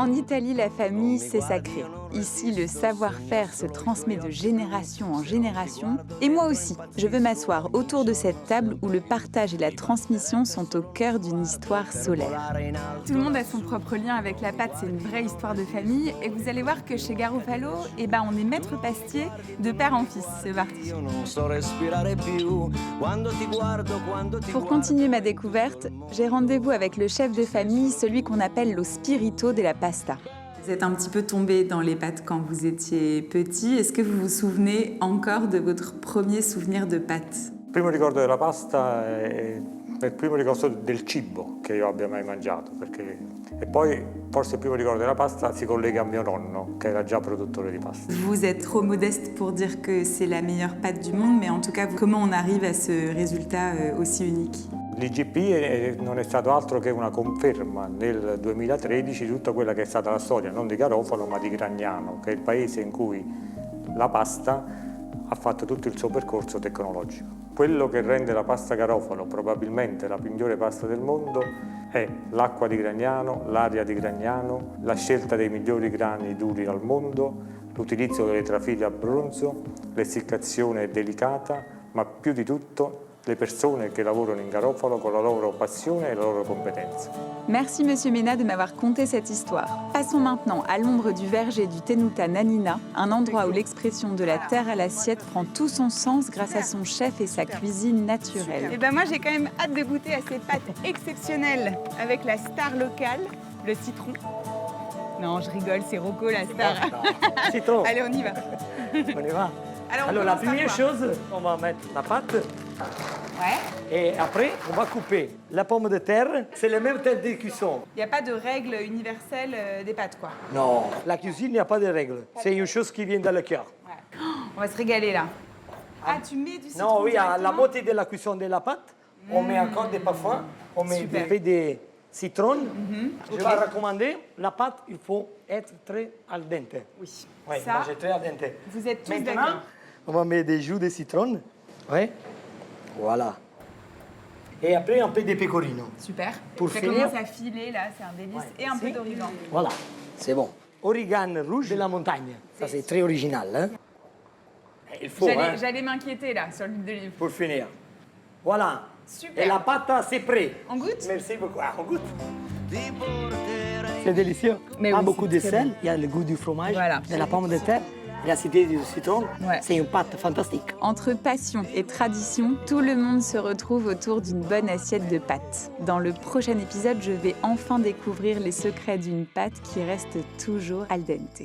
En Italie, la famille, c'est sacré. Ici, le savoir-faire se transmet de génération en génération. Et moi aussi, je veux m'asseoir autour de cette table où le partage et la transmission sont au cœur d'une histoire solaire. Tout le monde a son propre lien avec la pâte, c'est une vraie histoire de famille. Et vous allez voir que chez Garofalo, on est maître pastier de père en fils. C'est parti. Pour continuer ma découverte, j'ai rendez-vous avec le chef de famille, celui qu'on appelle lo spirito della pasta. Vous êtes un petit peu tombé dans les pâtes quand vous étiez petit. Est-ce que vous vous souvenez encore de votre premier souvenir de pâtes? Il primo ricordo della pasta è il primo ricordo del cibo che io abbia mai mangiato, e poi forse il primo ricordo della pasta si collega a mio nonno, che era già produttore di pasta. Vous êtes trop modeste pour dire que c'est la meilleure pâte du monde, mais en tout cas, comment on arrive à ce résultat aussi unique? L'IGP non è stato altro che una conferma nel 2013 di tutta quella che è stata la storia, non di Garofalo ma di Gragnano, che è il paese in cui la pasta ha fatto tutto il suo percorso tecnologico. Quello che rende la pasta Garofalo probabilmente la migliore pasta del mondo è l'acqua di Gragnano, l'aria di Gragnano, la scelta dei migliori grani duri al mondo, l'utilizzo delle trafile a bronzo, l'essiccazione delicata, ma più di tutto le persone che lavorano in Garofalo con la loro passione e la loro competenza. Merci Monsieur Ménat de m'avoir conté cette histoire. Passons maintenant à l'ombre du verger du Tenuta Nannina, un endroit où l'expression de la terre à l'assiette prend tout son sens grâce à son chef et sa cuisine naturelle. Et moi j'ai quand même hâte de goûter à ces pâtes exceptionnelles avec la star locale, le citron. Non, je rigole, c'est Rocco la star. Citron. Allez, on y va. On y va. Alors la première chose, on va mettre la pâte. Ouais. Et après, on va couper la pomme de terre. C'est le même temps de cuisson. Il n'y a pas de règle universelle des pâtes, quoi. Non, la cuisine, il n'y a pas de règles. C'est une chose qui vient dans le cœur. Ouais. On va se régaler là. Ah, tu mets du citron? Non, oui, à la directement? moitié de la cuisson de la pâte, on met encore des parfums, on met Super. des citrons. Je vais recommander, la pâte, il faut être très al dente. Oui. Oui, Ça, manger très al dente. vous êtes tous Maintenant, d'accord. on va mettre des jus de citron. Oui. Voilà. Et après, un peu de pecorino. Super. Pour ça finir- commence à filer là, c'est un délice. Ouais. Et un peu d'origan. Voilà, c'est bon. Origan rouge de la montagne. Ça, c'est très original. Hein? Il faut, hein, J'allais m'inquiéter là sur l'huile d'olive. pour finir. Voilà. Super. Et la pâte, c'est prêt. On goûte? Merci beaucoup. Ah, on goûte. C'est délicieux. Mais Pas oui, beaucoup c'est de très sel. bon. Il y a le goût du fromage, Voilà. de la pomme de terre, l'acidité du citron. Ouais. C'est une pâte fantastique. Entre passion et tradition, tout le monde se retrouve autour d'une bonne assiette de pâtes. Dans le prochain épisode, je vais enfin découvrir les secrets d'une pâte qui reste toujours al dente.